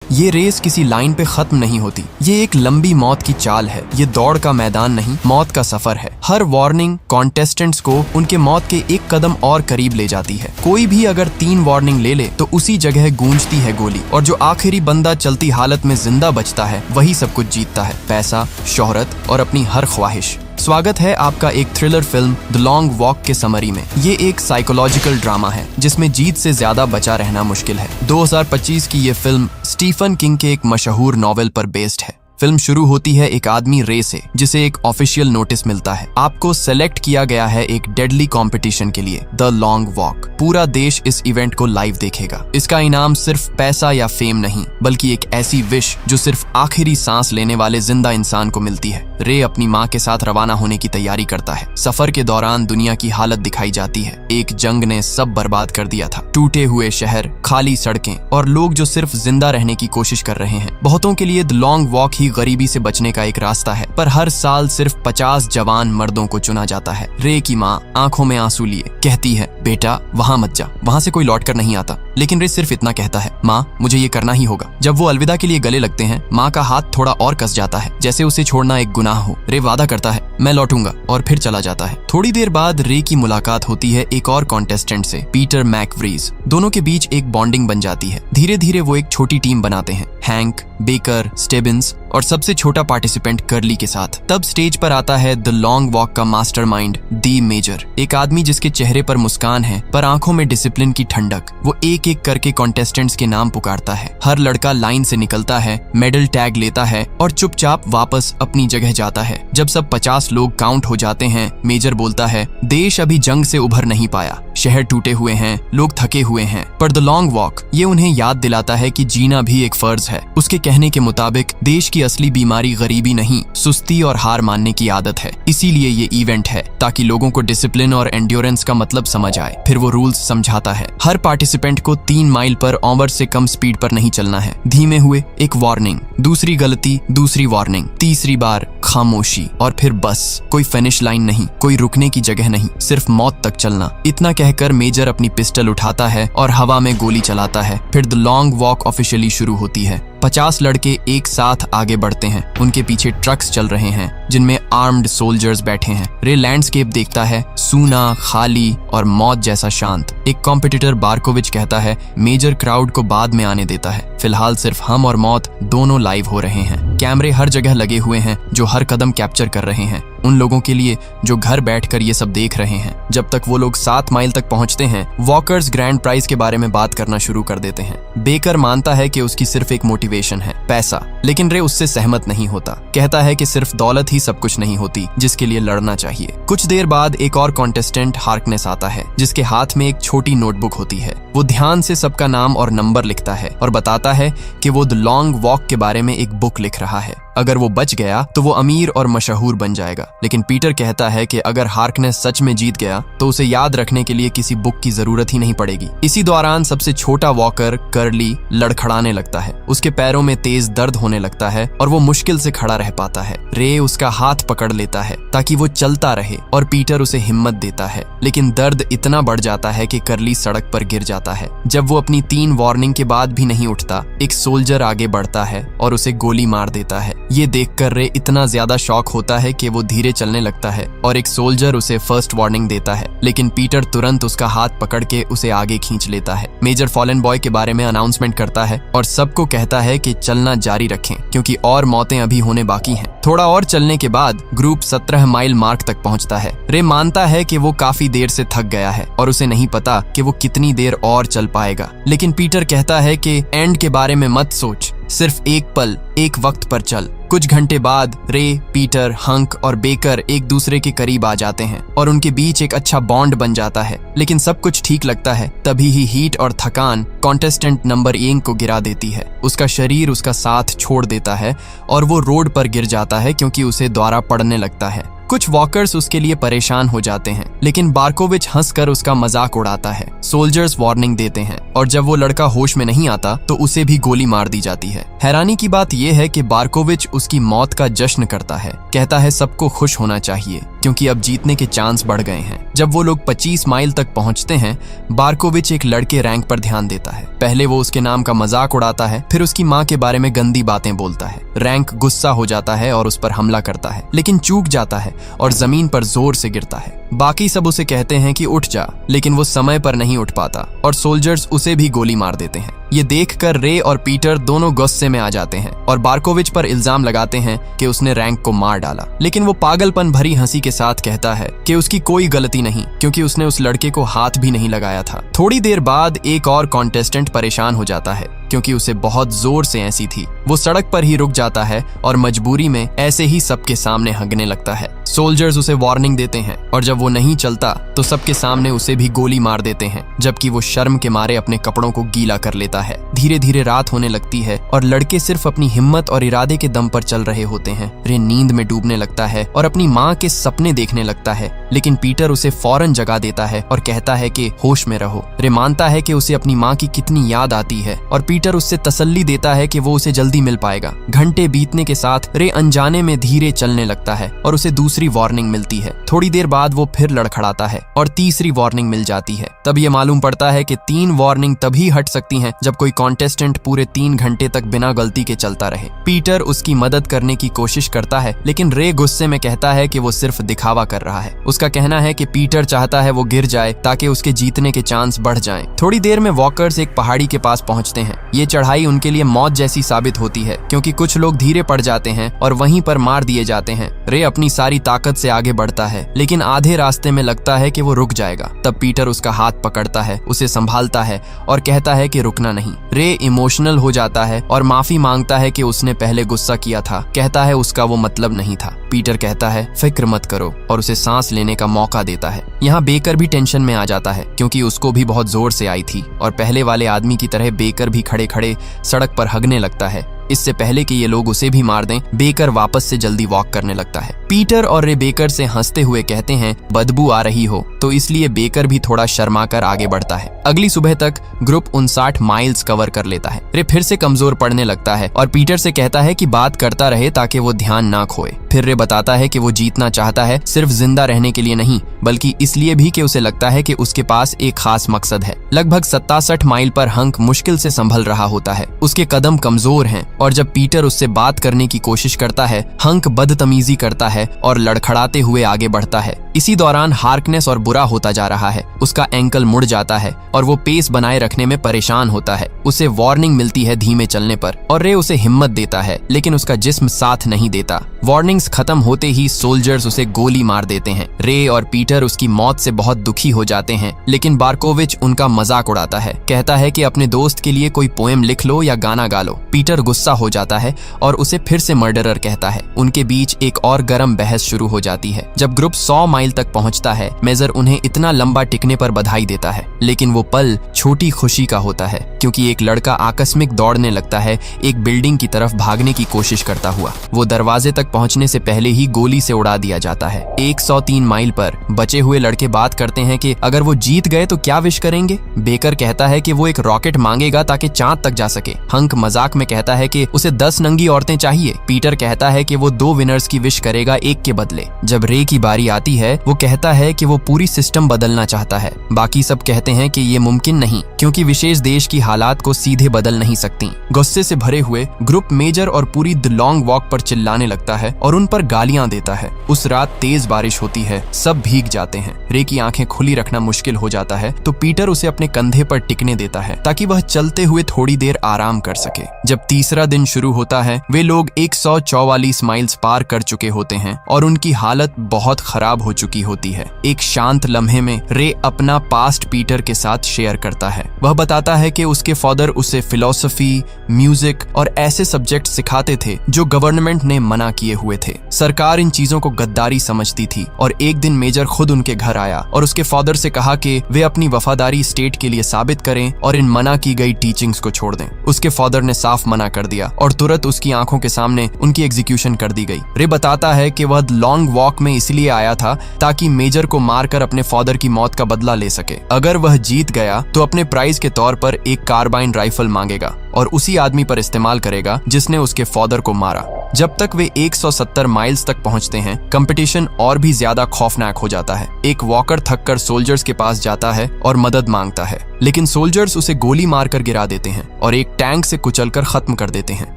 ये रेस किसी लाइन पे खत्म नहीं होती, ये एक लंबी मौत की चाल है। ये दौड़ का मैदान नहीं, मौत का सफर है। हर वार्निंग कॉन्टेस्टेंट्स को उनके मौत के एक कदम और करीब ले जाती है। कोई भी अगर 3 वार्निंग ले ले तो उसी जगह गूंजती है गोली, और जो आखिरी बंदा चलती हालत में जिंदा बचता है वही सब कुछ जीतता है, पैसा, शोहरत और अपनी हर ख्वाहिश। स्वागत है आपका एक thriller film the long walk के समरी में। ये एक साइकोलॉजिकल ड्रामा है जिसमें जीत से ज्यादा बचा रहना मुश्किल है। 2025 की ये फिल्म स्टीफन किंग के एक मशहूर नॉवेल पर बेस्ड है। फिल्म शुरू होती है एक आदमी रे से, जिसे एक ऑफिशियल नोटिस मिलता है। आपको सेलेक्ट किया गया है एक डेडली कंपटीशन के लिए, द लॉन्ग वॉक। पूरा देश इस इवेंट को लाइव देखेगा। इसका इनाम सिर्फ पैसा या फेम नहीं, बल्कि एक ऐसी विश जो सिर्फ आखिरी सांस लेने वाले जिंदा इंसान को मिलती है। रे अपनी माँ के साथ रवाना होने की तैयारी करता है। सफर के दौरान दुनिया की हालत दिखाई जाती है। एक जंग ने सब बर्बाद कर दिया था। टूटे हुए शहर, खाली सड़कें और लोग जो सिर्फ जिंदा रहने की कोशिश कर रहे हैं। बहुतों के लिए द लॉन्ग वॉक ही गरीबी से बचने का एक रास्ता है, पर हर साल सिर्फ 50 जवान मर्दों को चुना जाता है। रे की माँ आंखों में आंसू लिए कहती है, बेटा वहां मत जा, वहां से कोई लौट कर नहीं आता। लेकिन रे सिर्फ इतना कहता है, माँ मुझे ये करना ही होगा। जब वो अलविदा के लिए गले लगते हैं, माँ का हाथ थोड़ा और कस जाता है, जैसे उसे छोड़ना एक गुनाह हो। रे वादा करता है, मैं लौटूंगा, और फिर चला जाता है। थोड़ी देर बाद रे की मुलाकात होती है एक और कॉन्टेस्टेंट से, पीटर मैकव्रीज। दोनों के बीच एक बॉन्डिंग बन जाती है। धीरे धीरे वो एक छोटी टीम बनाते हैं, हैंक, बेकर, स्टेबिन्स और सबसे छोटा पार्टिसिपेंट कर्ली के साथ। तब स्टेज पर आता है द लॉन्ग वॉक का मास्टरमाइंड, दी मेजर। एक आदमी जिसके चेहरे पर मुस्कान है पर आंखों में डिसिप्लिन की ठंडक। वो एक एक करके कॉन्टेस्टेंट्स के नाम पुकारता है। हर लड़का लाइन से निकलता है, मेडल टैग लेता है और चुपचाप वापस अपनी जगह जाता है। जब सब 50 लोग काउंट हो जाते हैं, मेजर बोलता है, देश अभी जंग से उभर नहीं पाया, शहर टूटे हुए हैं, लोग थके हुए हैं, पर द लॉन्ग वॉक ये उन्हें याद दिलाता है कि जीना भी एक फर्ज है। उसके कहने के मुताबिक देश की असली बीमारी गरीबी नहीं, सुस्ती और हार मानने की आदत है। इसीलिए ये इवेंट है, ताकि लोगों को डिसिप्लिन और एंड्योरेंस का मतलब समझ आए। फिर वो रूल्स समझाता है। हर पार्टिसिपेंट को 3 माइल पर ओवर से कम स्पीड पर नहीं चलना है। धीमे हुए एक वार्निंग, दूसरी गलती दूसरी वार्निंग, तीसरी बार खामोशी, और फिर बस। कोई फिनिश लाइन नहीं, कोई रुकने की जगह नहीं, सिर्फ मौत तक चलना। इतना कहकर मेजर अपनी पिस्टल उठाता है और हवा में गोली चलाता है। फिर द लॉन्ग वॉक ऑफिशियली शुरू होती है। 50 लड़के एक साथ आगे बढ़ते हैं। उनके पीछे ट्रक्स चल रहे हैं जिनमें आर्म्ड सोल्जर्स बैठे हैं। रे लैंडस्केप देखता है, सूना, खाली और मौत जैसा शांत। एक कॉम्पिटिटर बार्कोविच कहता है, मेजर क्राउड को बाद में आने देता है, फिलहाल सिर्फ हम और मौत दोनों लाइव हो रहे हैं। कैमरे हर जगह लगे हुए हैं जो हर कदम कैप्चर कर रहे हैं, उन लोगों के लिए जो घर बैठकर ये सब देख रहे हैं। जब तक वो लोग 7 माइल तक पहुंचते हैं, वॉकर्स ग्रैंड प्राइज के बारे में बात करना शुरू कर देते हैं। बेकर मानता है कि उसकी सिर्फ एक मोटिवेशन है, पैसा, लेकिन रे उससे सहमत नहीं होता। कहता है कि सिर्फ दौलत ही सब कुछ नहीं होती जिसके लिए लड़ना चाहिए। कुछ देर बाद एक और कॉन्टेस्टेंट हार्कनेस आता है, जिसके हाथ में एक छोटी नोटबुक होती है। वो ध्यान से सबका नाम और नंबर लिखता है और बताता है कि वो द लॉन्ग वॉक के बारे में एक बुक लिख रहा है। अगर वो बच गया तो वो अमीर और मशहूर बन जाएगा। लेकिन पीटर कहता है कि अगर हार्कनेस सच में जीत गया तो उसे याद रखने के लिए किसी बुक की जरूरत ही नहीं पड़ेगी। इसी दौरान सबसे छोटा वॉकर कर्ली लड़खड़ाने लगता है। उसके पैरों में तेज दर्द होने लगता है और वो मुश्किल से खड़ा रह पाता है। रे उसका हाथ पकड़ लेता है ताकि वो चलता रहे और पीटर उसे हिम्मत देता है। लेकिन दर्द इतना बढ़ जाता है कि कर्ली सड़क पर गिर जाता है। जब वो अपनी 3 वार्निंग के बाद भी नहीं उठता, एक सोल्जर आगे बढ़ता है और उसे गोली मार देता है। ये देखकर रे इतना ज्यादा शॉक होता है कि वो धीरे चलने लगता है और एक सोल्जर उसे फर्स्ट वार्निंग देता है। लेकिन पीटर तुरंत उसका हाथ पकड़ के उसे आगे खींच लेता है। मेजर फॉलन बॉय के बारे में अनाउंसमेंट करता है और सबको कहता है कि चलना जारी रखें क्योंकि और मौतें अभी होने बाकी हैं। थोड़ा और चलने के बाद ग्रुप 17 माइल मार्क तक पहुंचता है। रे मानता है कि वो काफी देर से थक गया है और उसे नहीं पता कि वो कितनी देर और चल पाएगा। लेकिन पीटर कहता है कि एंड के बारे में मत सोच, सिर्फ एक पल, एक वक्त पर चल। कुछ घंटे बाद रे, पीटर, हंक और बेकर एक दूसरे के करीब आ जाते हैं और उनके बीच एक अच्छा बॉन्ड बन जाता है। लेकिन सब कुछ ठीक लगता है, तभी ही हीट और थकान कॉन्टेस्टेंट नंबर 1 को गिरा देती है। उसका शरीर उसका साथ छोड़ देता है और वो रोड पर गिर जाता है क्योंकि उसे द्वारा पड़ने लगता है। कुछ वॉकर्स उसके लिए परेशान हो जाते हैं, लेकिन बार्कोविच हंसकर उसका मजाक उड़ाता है। सोल्जर्स वार्निंग देते हैं और जब वो लड़का होश में नहीं आता तो उसे भी गोली मार दी जाती है। हैरानी की बात यह है कि बार्कोविच उसकी मौत का जश्न करता है। कहता है सबको खुश होना चाहिए क्योंकि अब जीतने के चांस बढ़ गए हैं। जब वो लोग 25 माइल तक पहुंचते हैं, बारकोविच एक लड़के रैंक पर ध्यान देता है। पहले वो उसके नाम का मजाक उड़ाता है, फिर उसकी माँ के बारे में गंदी बातें बोलता है। रैंक गुस्सा हो जाता है और उस पर हमला करता है, लेकिन चूक जाता है और जमीन पर जोर से गिरता है। बाकी सब उसे कहते हैं कि उठ जा, लेकिन वो समय पर नहीं उठ पाता और सोल्जर्स उसे भी गोली मार देते हैं। ये देखकर रे और पीटर दोनों गुस्से में आ जाते हैं और बारकोविच पर इल्जाम लगाते हैं कि उसने रैंक को मार डाला, लेकिन वो पागलपन भरी हंसी के साथ कहता है कि उसकी कोई गलती नहीं, क्योंकि उसने उस लड़के को हाथ भी नहीं लगाया था। थोड़ी देर बाद एक और कॉन्टेस्टेंट परेशान हो जाता है, क्योंकि उसे बहुत जोर से ऐसी थी। वो सड़क पर ही रुक जाता है और मजबूरी में ऐसे ही सबके सामने हंगने लगता है। सोल्जर्स उसे वार्निंग देते हैं और जब वो नहीं चलता तो सबके सामने उसे भी गोली मार देते हैं, जबकि वो शर्म के मारे अपने कपड़ों को गीला कर लेता है। धीरे धीरे रात होने लगती है और लड़के सिर्फ अपनी हिम्मत और इरादे के दम पर चल रहे होते हैं। रे नींद में डूबने लगता है और अपनी माँ के सपने देखने लगता है, लेकिन पीटर उसे फौरन जगा देता है और कहता है कि होश में रहो। रे मानता है कि उसे अपनी माँ की कितनी याद आती है और पीटर उससे तसल्ली देता है कि वो उसे जल्दी मिल पाएगा। घंटे बीतने के साथ रे अनजाने में धीरे चलने लगता है और उसे दूसरी वार्निंग मिलती है। थोड़ी देर बाद वो फिर लड़खड़ाता है और तीसरी वार्निंग मिल जाती है। तब ये मालूम पड़ता है कि 3 वार्निंग तभी हट सकती हैं जब कोई कॉन्टेस्टेंट पूरे 3 घंटे तक बिना गलती के चलता रहे। पीटर उसकी मदद करने की कोशिश करता है, लेकिन रे गुस्से में कहता है कि वो सिर्फ दिखावा कर रहा है। उसका कहना है कि पीटर चाहता है वो गिर जाए ताकि उसके जीतने के चांस बढ़ जाएं। थोड़ी देर में वॉकर्स एक पहाड़ी के पास पहुंचते हैं। ये चढ़ाई उनके लिए मौत जैसी साबित होती है, क्योंकि कुछ लोग धीरे पड़ जाते हैं और वहीं पर मार दिए जाते हैं। रे अपनी सारी ताकत से आगे बढ़ता है, लेकिन आधे रास्ते में लगता है कि वो रुक जाएगा। तब पीटर उसका हाथ पकड़ता है, उसे संभालता है और कहता है कि रुकना नहीं। रे इमोशनल हो जाता है और माफी मांगता है कि उसने पहले गुस्सा किया था। कहता है उसका वो मतलब नहीं था। पीटर कहता है फिक्र मत करो और उसे सांस लेने का मौका देता है। यहाँ बेकर भी टेंशन में आ जाता है, क्योंकि उसको भी बहुत जोर से आई थी और पहले वाले आदमी की तरह बेकर भी खड़े खड़े सड़क पर हगने लगता है। इससे पहले कि ये लोग उसे भी मार दें, बेकर वापस से जल्दी वॉक करने लगता है। पीटर और रे बेकर से हंसते हुए कहते हैं बदबू आ रही हो, तो इसलिए बेकर भी थोड़ा शर्माकर आगे बढ़ता है। अगली सुबह तक ग्रुप 59 माइल्स कवर कर लेता है। रे फिर से कमजोर पड़ने लगता है और पीटर से कहता है कि बात करता रहे ताकि वो ध्यान ना खोए। फिर रे बताता है कि वो जीतना चाहता है, सिर्फ जिंदा रहने के लिए नहीं, बल्कि इसलिए भी कि उसे लगता है कि उसके पास एक खास मकसद है। लगभग 67 माइल पर हंक मुश्किल से संभल रहा होता है। उसके कदम कमजोर हैं और जब पीटर उससे बात करने की कोशिश करता है, हंक बदतमीजी करता है और लड़खड़ाते हुए आगे बढ़ता है। इसी दौरान हार्कनेस और बुरा होता जा रहा है। उसका एंकल मुड़ जाता है और वो पेस बनाए रखने में परेशान होता है। उसे वार्निंग मिलती है धीमे चलने पर और रे उसे हिम्मत देता है, लेकिन उसका जिस्म साथ नहीं देता। वार्निंग्स खत्म होते ही सोल्जर्स उसे गोली मार देते हैं। रे और पीटर उसकी मौत से बहुत दुखी हो जाते हैं, लेकिन बारकोविच उनका मजाक उड़ाता है। कहता है कि अपने दोस्त के लिए कोई पोएम लिख लो या गाना गा लो। पीटर गुस्सा हो जाता है और उसे फिर से मर्डरर कहता है। उनके बीच एक और गर्म बहस शुरू हो जाती है। जब ग्रुप 100 माइल तक पहुंचता है, मेजर उन्हें इतना लंबा टिकने पर बधाई देता है, लेकिन वो पल छोटी खुशी का होता है, क्योंकि एक लड़का आकस्मिक दौड़ने लगता है, एक बिल्डिंग की तरफ भागने की कोशिश करता हुआ। वो दरवाजे तक पहुंचने से पहले ही गोली से उड़ा दिया जाता है। 103 माइल पर बचे हुए लड़के बात करते हैं कि अगर वो जीत गए तो क्या विश करेंगे। बेकर कहता है कि वो एक रॉकेट मांगेगा ताकि चांद तक जा सके। हंक मजाक में कहता है कि उसे 10 नंगी औरतें चाहिए। पीटर कहता है कि वो 2 विनर्स की विश करेगा एक के बदले। जब रे की बारी आती है, वो कहता है कि वो पूरी सिस्टम बदलना चाहता है। बाकी सब कहते हैं कि ये मुमकिन नहीं, क्योंकि विशेष देश की हालात को सीधे बदल नहीं सकती। गुस्से से भरे हुए ग्रुप मेजर और पूरी द लॉन्ग वॉक पर चिल्लाने लगता है और उन पर गालियां देता है। उस रात तेज बारिश होती है, सब भीग जाते हैं। रे की आंखें खुली रखना मुश्किल हो जाता है, तो पीटर उसे अपने कंधे पर टिकने देता है ताकि वह चलते हुए थोड़ी देर आराम कर सके। जब तीसरा दिन शुरू होता है, वे लोग 144 माइल्स पार कर चुके होते हैं और उनकी हालत बहुत खराब हो चुकी होती है। एक शांत लम्हे में रे अपना पास्ट पीटर के साथ शेयर करता है। वह बताता है कि उसके फादर उसे फिलॉसफी, म्यूजिक और ऐसे सब्जेक्ट सिखाते थे जो गवर्नमेंट ने मना किए हुए थे। सरकार इन चीजों को गद्दारी समझती थी और एक दिन मेजर खुद उनके घर आया और उसके फादर से कहा कि वे अपनी वफादारी स्टेट के लिए साबित करें और इन मना की गई टीचिंग्स को छोड़ दें। उसके फादर ने साफ मना कर दिया और तुरंत उसकी आंखों के सामने उनकी एग्जीक्यूशन कर दी गई। रे बताता है कि वह लॉन्ग वॉक में इसलिए आया था ताकि मेजर को मारकर अपने फादर की मौत का बदला ले सके। अगर वह जीत गया तो अपने प्राइज के तौर पर एक कार्बाइन राइफल मांगेगा और उसी आदमी पर इस्तेमाल करेगा जिसने उसके फादर को मारा। जब तक वे 170 माइल्स तक पहुंचते हैं, कंपटीशन और भी ज्यादा खौफनाक हो जाता है। एक वॉकर थककर सोल्जर्स के पास जाता है और मदद मांगता है, लेकिन सोल्जर्स उसे गोली मारकर गिरा देते हैं और एक टैंक से कुचलकर खत्म कर देते हैं।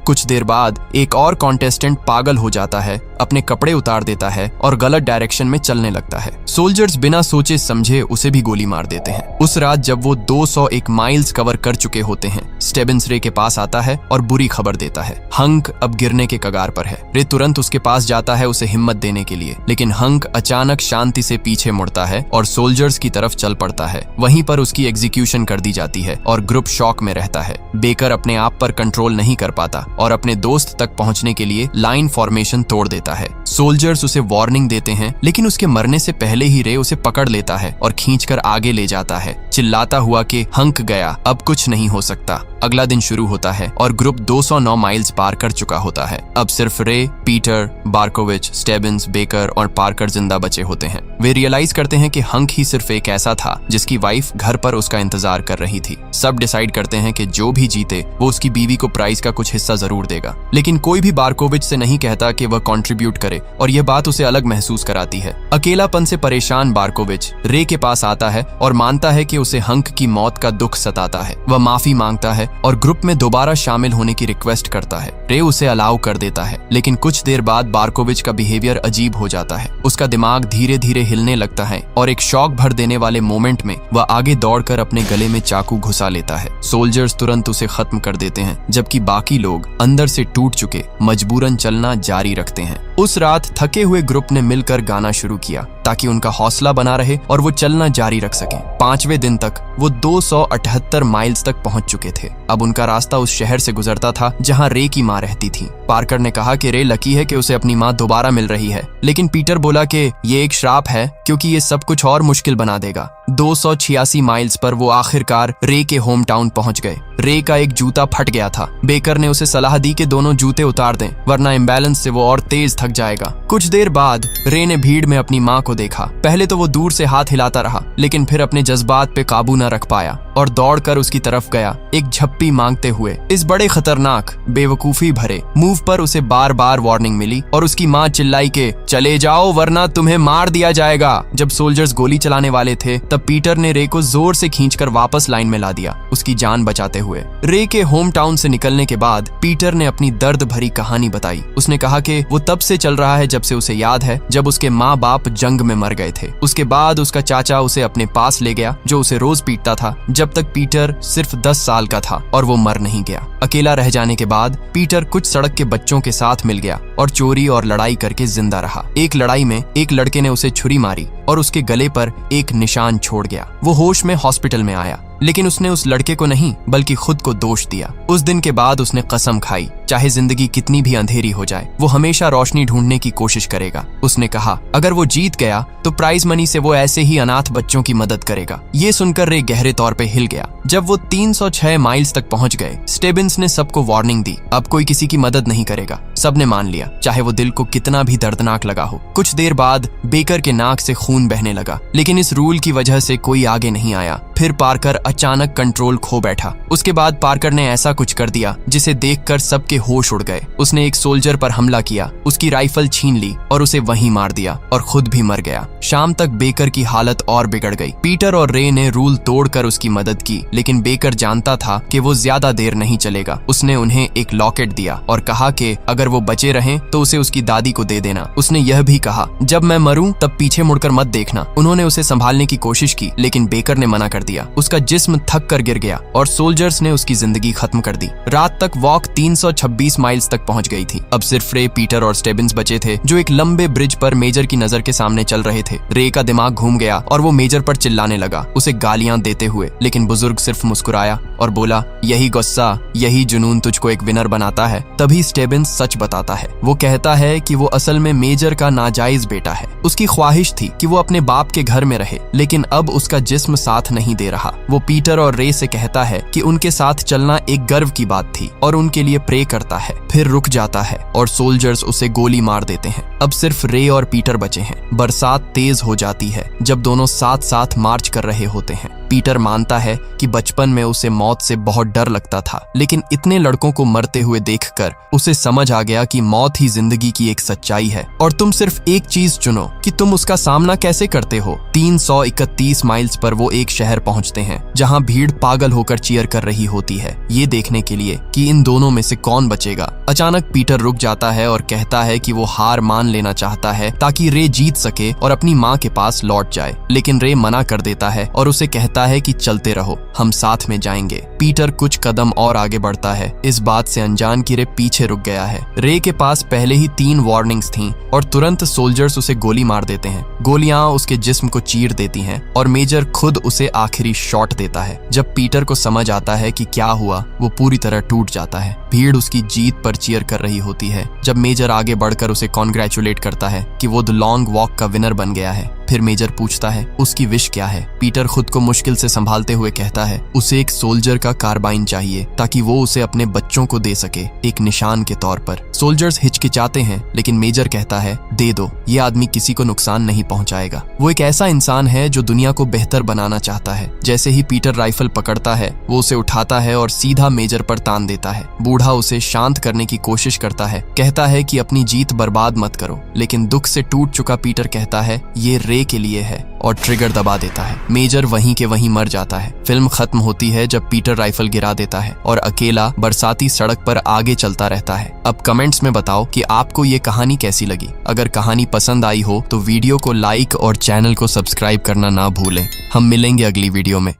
कुछ देर बाद एक और कॉन्टेस्टेंट पागल हो जाता है, अपने कपड़े उतार देता है और गलत डायरेक्शन में चलने लगता है। सोल्जर्स बिना सोचे समझे उसे भी गोली मार देते हैं। उस रात जब वो 201 माइल्स कवर कर चुके होते हैं, स्टेबिन्स रे के पास आता है और बुरी खबर देता है। हंक अब गिरने के कगार पर है। रे तुरंत उसके पास जाता है उसे हिम्मत देने के लिए, लेकिन हंक अचानक शांति से पीछे मुड़ता है और सोल्जर्स की तरफ चल पड़ता है। वहीं पर उसकी एग्जीक्यूशन कर दी जाती है और ग्रुप शॉक में रहता है। बेकर अपने आप पर कंट्रोल नहीं कर पाता और अपने दोस्त तक पहुंचने के लिए लाइन फॉर्मेशन तोड़ देता है। सोल्जर्स उसे वार्निंग देते हैं, लेकिन उसके मरने से पहले ही रे उसे पकड़ लेता है और खींचकर आगे ले जाता है, चिल्लाता हुआ कि हंक गया, अब कुछ नहीं हो सकता। अगला दिन शुरू होता है और ग्रुप 209 माइल्स पार कर चुका होता है। अब सिर्फ रे, पीटर, बार्कोविच, स्टेबिन्स, बेकर और पार्कर जिंदा बचे होते हैं। वे रियलाइज करते हैं कि हंक ही सिर्फ एक ऐसा था जिसकी वाइफ घर पर उसका इंतजार कर रही थी। सब डिसाइड करते हैं कि जो भी जीते वो उसकी बीवी को प्राइज का कुछ हिस्सा जरूर देगा, लेकिन कोई भी बार्कोविच से नहीं कहता कि वह कंट्रीब्यूट करे और यह बात उसे अलग महसूस कराती है। अकेलापन से परेशान बार्कोविच रे के पास आता है और मानता है कि उसे हंक की मौत का दुख सताता है। वह माफी मांगता है और ग्रुप में दोबारा शामिल होने की रिक्वेस्ट करता है। रे उसे अलाउ कर देता है, लेकिन कुछ देर बाद बार्कोविच का बिहेवियर अजीब हो जाता है। उसका दिमाग धीरे धीरे हिलने लगता है और एक शॉक भर देने वाले मोमेंट में वह आगे दौड़कर अपने गले में चाकू घुसा लेता है। सोल्जर्स तुरंत उसे खत्म कर देते हैं, जबकि बाकी लोग अंदर से टूट चुके मजबूरन चलना जारी रखते हैं। उस रात थके हुए ग्रुप ने मिलकर गाना शुरू किया ताकि उनका हौसला बना रहे और वो चलना जारी रख सकें। 5वें दिन तक वो 278 माइल्स तक पहुंच चुके थे। अब उनका रास्ता उस शहर से गुजरता था जहां रे की मां रहती थी। पार्कर ने कहा कि रे लकी है कि उसे अपनी मां दोबारा मिल रही है, लेकिन पीटर बोला कि ये एक श्राप है क्योंकि ये सब कुछ और मुश्किल बना देगा। 286 माइल्स पर वो आखिरकार रे के होम टाउन पहुंच गए। रे का एक जूता फट गया था। बेकर ने उसे सलाह दी कि दोनों जूते उतार दें, वरना इम्बैलेंस से वो और तेज थक जाएगा। कुछ देर बाद रे ने भीड़ में अपनी मां को देखा। पहले तो वो दूर से हाथ हिलाता रहा, लेकिन फिर अपने जज्बात पे काबू न रख पाया और दौड़कर उसकी तरफ गया, एक झप्पी मांगते हुए। इस बड़े खतरनाक, बेवकूफी भरे मूव पर उसे बार बार वार्निंग मिली और उसकी मां चिल्लाई के चले जाओ वरना तुम्हें मार दिया जाएगा। जब सोल्जर्स गोली चलाने वाले थे तब पीटर ने रे को जोर से खींचकर वापस लाइन में ला दिया, उसकी जान बचाते हुए। रे के होम टाउन से निकलने के बाद पीटर ने अपनी दर्द भरी कहानी बताई। उसने कहा कि वो तब से चल रहा है जब से उसे याद है, जब उसके माँ बाप जंग में मर गए थे। उसके बाद उसका चाचा उसे अपने पास ले गया, जो उसे रोज पीटता था, जब तक पीटर सिर्फ 10 साल का था और वो मर नहीं गया। अकेला रह जाने के बाद पीटर कुछ सड़क के बच्चों के साथ मिल गया और चोरी और लड़ाई करके जिंदा रहा। एक लड़ाई में एक लड़के ने उसे छुरी मारी और उसके गले पर एक निशान छोड़ गया। वो होश में हॉस्पिटल में आया, लेकिन उसने उस लड़के को नहीं बल्कि खुद को दोष दिया। उस दिन के बाद उसने कसम खाई, चाहे जिंदगी कितनी भी अंधेरी हो जाए, वो हमेशा रोशनी ढूंढने की कोशिश करेगा। उसने कहा अगर वो जीत गया तो प्राइज मनी से वो ऐसे ही अनाथ बच्चों की मदद करेगा। ये सुनकर रे गहरे तौर पे हिल गया। जब वो 306 माइल्स तक पहुंच गए, स्टेबिन्स ने सबको वार्निंग दी, अब कोई किसी की मदद नहीं करेगा। सबने मान लिया, चाहे वो दिल को कितना भी दर्दनाक लगा हो। कुछ देर बाद बेकर के नाक से खून बहने लगा, लेकिन इस रूल की वजह से कोई आगे नहीं आया। फिर पार्कर अचानक कंट्रोल खो बैठा। उसके बाद पार्कर ने ऐसा कुछ कर दिया जिसे देखकर सबके होश उड़ गए। उसने एक सोल्जर पर हमला किया, उसकी राइफल छीन ली और उसे वहीं मार दिया और खुद भी मर गया। शाम तक बेकर की हालत और बिगड़ गई। पीटर और रे ने रूल तोड़कर उसकी मदद की, लेकिन बेकर जानता था कि वो ज्यादा देर नहीं चलेगा। उसने उन्हें एक लॉकेट दिया और कहा कि अगर वो बचे रहें तो उसे उसकी दादी को दे देना। उसने यह भी कहा जब मैं मरूं तब पीछे मुड़कर मत देखना। उन्होंने उसे संभालने की कोशिश की, लेकिन बेकर ने मना कर दिया। उसका जिस्म थक कर गिर गया और सोल्जर्स ने उसकी जिंदगी खत्म कर दी। रात तक वॉक 326 माइल्स तक पहुंच गई थी। अब सिर्फ रे, पीटर और स्टेबिन्स बचे थे, जो एक लंबे ब्रिज पर मेजर की नजर के सामने चल रहे थे। रे का दिमाग घूम गया और वो मेजर पर चिल्लाने लगा, उसे गालियां देते हुए, लेकिन बुजुर्ग सिर्फ मुस्कुराया और बोला यही गुस्सा, यही जुनून तुझको एक विनर बनाता है। तभी स्टेबिन्स सच बताता है। वो कहता है कि वो असल में मेजर का नाजायज बेटा है। उसकी ख्वाहिश थी कि वो अपने बाप के घर में रहे, लेकिन अब उसका जिस्म साथ नहीं दे रहा। वो पीटर और रे से कहता है कि उनके साथ चलना एक गर्व की बात थी और उनके लिए प्रे करता है, फिर रुक जाता है और सोल्जर्स उसे गोली मार देते हैं। अब सिर्फ रे और पीटर बचे हैं। बरसात तेज हो जाती है जब दोनों साथ साथ मार्च कर रहे होते हैं। पीटर मानता है कि बचपन में उसे मौत से बहुत डर लगता था, लेकिन इतने लड़कों को मरते हुए देखकर उसे समझ आ गया कि मौत ही जिंदगी की एक सच्चाई है और तुम सिर्फ एक चीज चुनो कि तुम उसका सामना कैसे करते हो। 331 माइल्स पर वो एक शहर पहुंचते हैं जहां भीड़ पागल होकर चीयर कर रही होती है, ये देखने के लिए कि इन दोनों में से कौन बचेगा। अचानक पीटर रुक जाता है और कहता है कि वो हार मान लेना चाहता है ताकि रे जीत सके और अपनी माँ के पास लौट जाए, लेकिन रे मना कर देता है और उसे कहता है कि चलते रहो, हम साथ में जाएंगे। पीटर कुछ कदम और आगे बढ़ता है, इस बात से अनजान कि रे पीछे रुक गया है। रे के पास पहले ही 3 वार्निंग्स थीं और तुरंत सोल्जर्स उसे गोली मार देते हैं। गोलियां उसके जिस्म को चीर देती हैं और मेजर खुद उसे आखिरी शॉट देता है। जब पीटर को समझ आता है कि क्या हुआ, वो पूरी तरह टूट जाता है। भीड़ उसकी जीत पर चीयर कर रही होती है। जब मेजर आगे बढ़कर उसे कॉन्ग्रेचुलेट करता है कि वो द लॉन्ग वॉक का विनर बन गया है, फिर मेजर पूछता है उसकी विश क्या है। पीटर खुद को मुश्किल से संभालते हुए कहता है उसे एक सोल्जर का कार्बाइन चाहिए ताकि वो उसे अपने बच्चों को दे सके, एक निशान के तौर पर। सोल्जर्स हिचकिचाते हैं, लेकिन मेजर कहता है दे दो, ये आदमी किसी को नुकसान नहीं पहुंचाएगा। वो एक ऐसा इंसान है जो दुनिया को बेहतर बनाना चाहता है। जैसे ही पीटर राइफल पकड़ता है, वो उसे उठाता है और सीधा मेजर पर तान देता है। बूढ़ा उसे शांत करने की कोशिश करता है, कहता है कि अपनी जीत बर्बाद मत करो, लेकिन दुख से टूट चुका पीटर कहता है ये रे के लिए है और ट्रिगर दबा देता है। मेजर वहीं के वहीं मर जाता है। फिल्म खत्म होती है जब पीटर राइफल गिरा देता है और अकेला बरसाती सड़क पर आगे चलता रहता है। अब कमेंट्स में बताओ कि आपको ये कहानी कैसी लगी। अगर कहानी पसंद आई हो तो वीडियो को लाइक और चैनल को सब्सक्राइब करना ना भूलें। हम मिलेंगे अगली वीडियो में।